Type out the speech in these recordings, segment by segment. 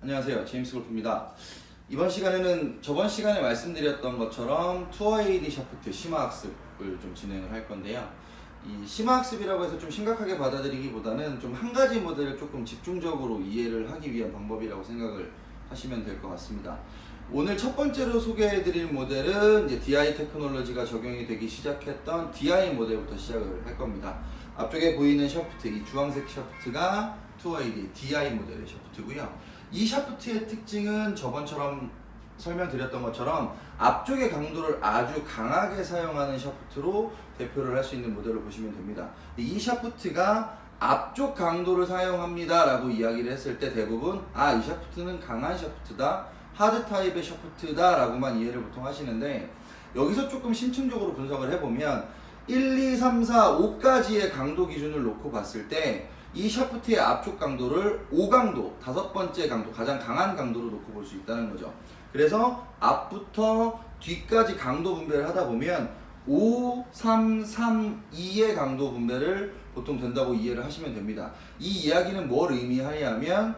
안녕하세요. 제임스 골프입니다. 이번 시간에는 저번 시간에 말씀드렸던 것처럼 투어 AD 샤프트 심화학습을 좀 진행을 할 건데요. 이 심화학습이라고 해서 좀 심각하게 받아들이기보다는 좀 한 가지 모델을 조금 집중적으로 이해를 하기 위한 방법이라고 생각을 하시면 될 것 같습니다. 오늘 첫 번째로 소개해드릴 모델은 이제 DI 테크놀로지가 적용이 되기 시작했던 DI 모델부터 시작을 할 겁니다. 앞쪽에 보이는 샤프트, 이 주황색 샤프트가 투어 AD DI 모델의 샤프트고요. 이 샤프트의 특징은 저번처럼 설명드렸던 것처럼 앞쪽의 강도를 아주 강하게 사용하는 샤프트로 대표를 할 수 있는 모델로 보시면 됩니다. 이 샤프트가 앞쪽 강도를 사용합니다 라고 이야기를 했을 때 대부분 이 샤프트는 강한 샤프트다, 하드 타입의 샤프트다 라고만 이해를 보통 하시는데, 여기서 조금 심층적으로 분석을 해보면 1, 2, 3, 4, 5까지의 강도 기준을 놓고 봤을 때 이 샤프트의 앞쪽 강도를 5강도, 다섯 번째 강도, 가장 강한 강도로 놓고 볼 수 있다는 거죠. 그래서 앞부터 뒤까지 강도 분배를 하다 보면 5, 3, 3, 2의 강도 분배를 보통 된다고 이해를 하시면 됩니다. 이 이야기는 뭘 의미하냐면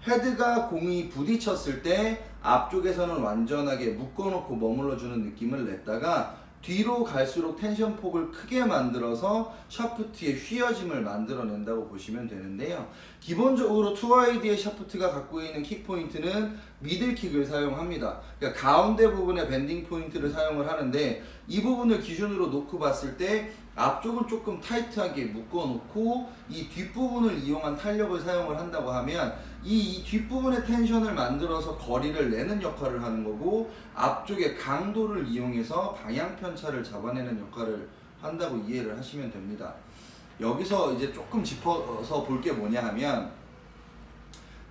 헤드가 공이 부딪혔을 때 앞쪽에서는 완전하게 묶어놓고 머물러주는 느낌을 냈다가 뒤로 갈수록 텐션 폭을 크게 만들어서 샤프트의 휘어짐을 만들어낸다고 보시면 되는데요. 기본적으로 투어 AD의 샤프트가 갖고 있는 킥 포인트는 미들킥을 사용합니다. 그러니까 가운데 부분에 밴딩 포인트를 사용을 하는데, 이 부분을 기준으로 놓고 봤을 때 앞쪽은 조금 타이트하게 묶어놓고 이 뒷부분을 이용한 탄력을 사용을 한다고 하면 이 뒷부분의 텐션을 만들어서 거리를 내는 역할을 하는 거고, 앞쪽의 강도를 이용해서 방향 편차를 잡아내는 역할을 한다고 이해를 하시면 됩니다. 여기서 이제 조금 짚어서 볼 게 뭐냐 하면,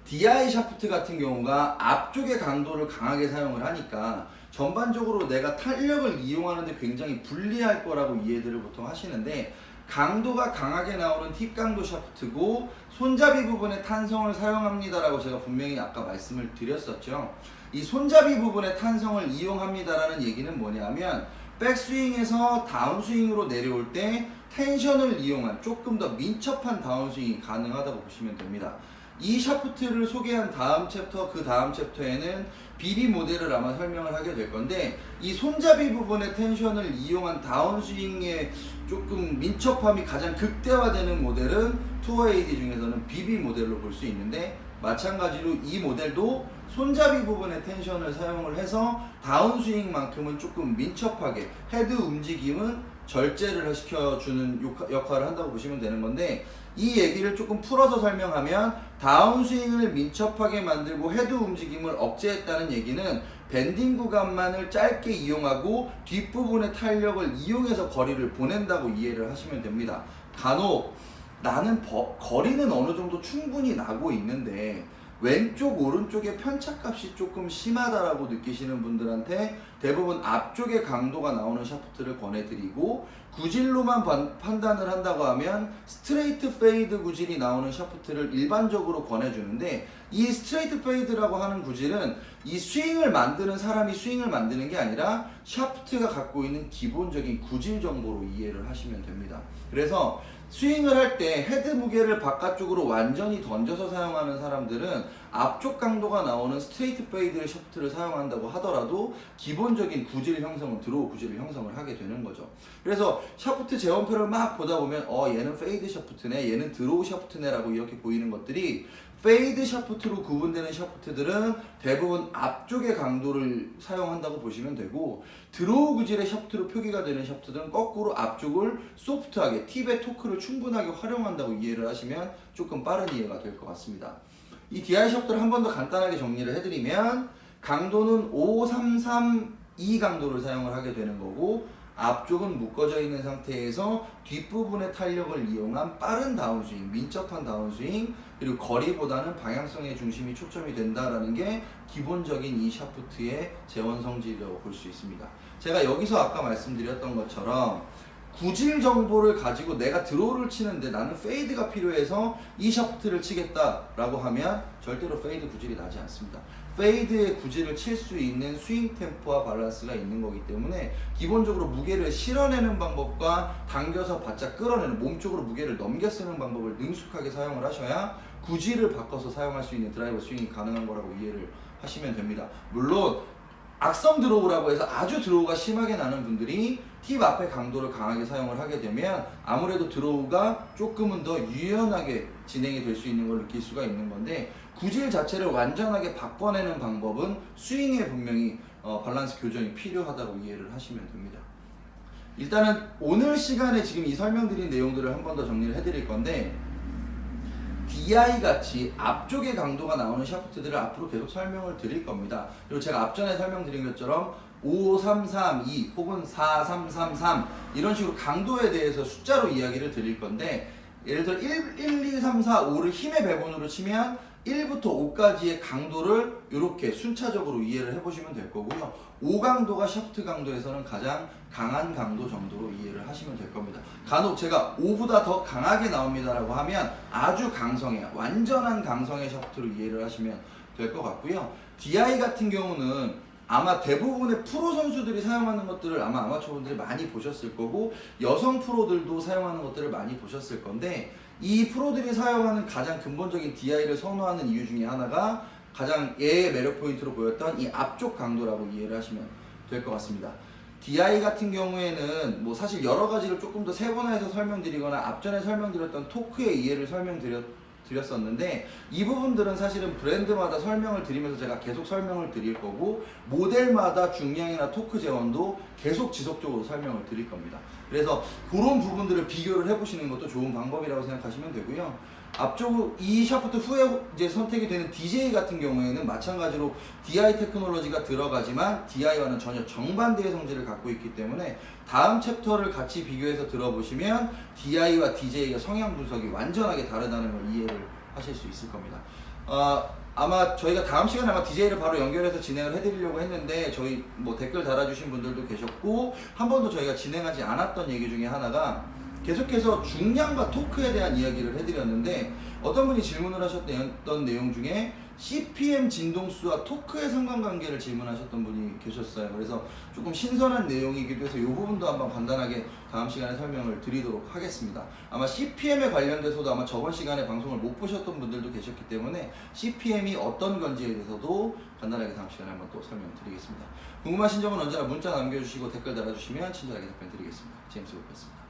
DI 샤프트 같은 경우가 앞쪽의 강도를 강하게 사용을 하니까 전반적으로 내가 탄력을 이용하는데 굉장히 불리할 거라고 이해들을 보통 하시는데, 강도가 강하게 나오는 팁 강도 샤프트고 손잡이 부분에 탄성을 사용합니다라고 제가 분명히 아까 말씀을 드렸었죠. 이 손잡이 부분에 탄성을 이용합니다라는 얘기는 뭐냐면 백스윙에서 다운스윙으로 내려올 때 텐션을 이용한 조금 더 민첩한 다운스윙이 가능하다고 보시면 됩니다. 이 샤프트를 소개한 다음 챕터, 그 다음 챕터에는 BB 모델을 아마 설명을 하게 될 건데, 이 손잡이 부분의 텐션을 이용한 다운스윙의 조금 민첩함이 가장 극대화되는 모델은 투어 AD 중에서는 BB 모델로 볼 수 있는데, 마찬가지로 이 모델도 손잡이 부분의 텐션을 사용을 해서 다운스윙만큼은 조금 민첩하게 헤드 움직임은 절제를 시켜주는 역할을 한다고 보시면 되는 건데, 이 얘기를 조금 풀어서 설명하면 다운스윙을 민첩하게 만들고 헤드 움직임을 억제했다는 얘기는 밴딩 구간만을 짧게 이용하고 뒷부분의 탄력을 이용해서 거리를 보낸다고 이해를 하시면 됩니다. 간혹 나는 거리는 어느 정도 충분히 나고 있는데 왼쪽 오른쪽의 편차값이 조금 심하다라고 느끼시는 분들한테 대부분 앞쪽에 강도가 나오는 샤프트를 권해드리고, 구질로만 판단을 한다고 하면 스트레이트 페이드 구질이 나오는 샤프트를 일반적으로 권해주는데, 이 스트레이트 페이드라고 하는 구질은 이 스윙을 만드는 사람이 스윙을 만드는 게 아니라 샤프트가 갖고 있는 기본적인 구질 정보로 이해를 하시면 됩니다. 그래서 스윙을 할 때 헤드 무게를 바깥쪽으로 완전히 던져서 사용하는 사람들은 앞쪽 강도가 나오는 스트레이트 페이드 샤프트를 사용한다고 하더라도 기본적인 구질 형성은 드로우 구질을 형성을 하게 되는 거죠. 그래서 샤프트 제원표를 막 보다 보면 얘는 페이드 샤프트네, 얘는 드로우 샤프트네 라고 이렇게 보이는 것들이, 페이드 샤프트로 구분되는 샤프트들은 대부분 앞쪽의 강도를 사용한다고 보시면 되고, 드로우 구질의 샤프트로 표기가 되는 샤프트들은 거꾸로 앞쪽을 소프트하게 팁의 토크를 충분하게 활용한다고 이해를 하시면 조금 빠른 이해가 될 것 같습니다. 이 DI 샤프트를 한 번 더 간단하게 정리를 해드리면, 강도는 5, 3, 3, 2 강도를 사용을 하게 되는 거고, 앞쪽은 묶어져 있는 상태에서 뒷부분의 탄력을 이용한 빠른 다운스윙, 민첩한 다운스윙, 그리고 거리보다는 방향성에 중심이 초점이 된다라는 게 기본적인 이 샤프트의 재원 성질이라고 볼 수 있습니다. 제가 여기서 아까 말씀드렸던 것처럼 구질 정보를 가지고 내가 드로우를 치는데 나는 페이드가 필요해서 이 샤프트를 치겠다라고 하면 절대로 페이드 구질이 나지 않습니다. 페이드의 구질을 칠 수 있는 스윙 템포와 밸런스가 있는 거기 때문에 기본적으로 무게를 실어내는 방법과 당겨서 바짝 끌어내는 몸쪽으로 무게를 넘겨 쓰는 방법을 능숙하게 사용을 하셔야 구질을 바꿔서 사용할 수 있는 드라이버 스윙이 가능한 거라고 이해를 하시면 됩니다. 물론 악성 드로우라고 해서 아주 드로우가 심하게 나는 분들이 팁 앞에 강도를 강하게 사용을 하게 되면 아무래도 드로우가 조금은 더 유연하게 진행이 될 수 있는 걸 느낄 수가 있는 건데, 구질 자체를 완전하게 바꿔내는 방법은 스윙에 분명히 밸런스 교정이 필요하다고 이해를 하시면 됩니다. 일단은 오늘 시간에 지금 이 설명드린 내용들을 한 번 더 정리를 해드릴 건데, DI 같이 앞쪽에 강도가 나오는 샤프트들을 앞으로 계속 설명을 드릴 겁니다. 그리고 제가 앞전에 설명드린 것처럼 5332 혹은 4333 이런 식으로 강도에 대해서 숫자로 이야기를 드릴 건데, 예를 들어 1, 2, 3, 4, 5를 힘의 배분으로 치면 1부터 5까지의 강도를 이렇게 순차적으로 이해를 해보시면 될 거고요. 5강도가 샤프트 강도에서는 가장 강한 강도 정도로 이해를 하시면 될 겁니다. 간혹 제가 5보다 더 강하게 나옵니다라고 하면 아주 강성의, 완전한 강성의 샤프트로 이해를 하시면 될 것 같고요. DI 같은 경우는 아마 대부분의 프로 선수들이 사용하는 것들을 아마 아마추어분들이 많이 보셨을 거고, 여성 프로들도 사용하는 것들을 많이 보셨을 건데, 이 프로들이 사용하는 가장 근본적인 DI를 선호하는 이유 중에 하나가 가장 얘의 매력 포인트로 보였던 이 앞쪽 강도라고 이해를 하시면 될 것 같습니다. DI 같은 경우에는 뭐 사실 여러 가지를 조금 더 세분화해서 설명드리거나 앞전에 설명드렸던 토크의 이해를 설명드렸었는데, 이 부분들은 사실은 브랜드마다 설명을 드리면서 제가 계속 설명을 드릴 거고, 모델마다 중량이나 토크 재원도 계속 지속적으로 설명을 드릴 겁니다. 그래서 그런 부분들을 비교를 해보시는 것도 좋은 방법이라고 생각하시면 되고요. 앞쪽 이 샤프트 후에 이제 선택이 되는 DJ 같은 경우에는 마찬가지로 DI 테크놀로지가 들어가지만 DI와는 전혀 정반대의 성질을 갖고 있기 때문에 다음 챕터를 같이 비교해서 들어보시면 DI와 DJ의 성향 분석이 완전하게 다르다는 걸 이해를 하실 수 있을 겁니다. 아마 저희가 다음 시간에 아마 DJ를 바로 연결해서 진행을 해드리려고 했는데, 저희 뭐 댓글 달아주신 분들도 계셨고, 한 번도 저희가 진행하지 않았던 얘기 중에 하나가 계속해서 중량과 토크에 대한 이야기를 해드렸는데, 어떤 분이 질문을 하셨던 내용 중에 CPM 진동수와 토크의 상관관계를 질문하셨던 분이 계셨어요. 그래서 조금 신선한 내용이기도 해서 이 부분도 한번 간단하게 다음 시간에 설명을 드리도록 하겠습니다. 아마 CPM에 관련돼서도 아마 저번 시간에 방송을 못 보셨던 분들도 계셨기 때문에 CPM이 어떤 건지에 대해서도 간단하게 다음 시간에 한번 또 설명드리겠습니다. 궁금하신 점은 언제나 문자 남겨주시고 댓글 달아주시면 친절하게 답변 드리겠습니다. 제임스 오프였습니다.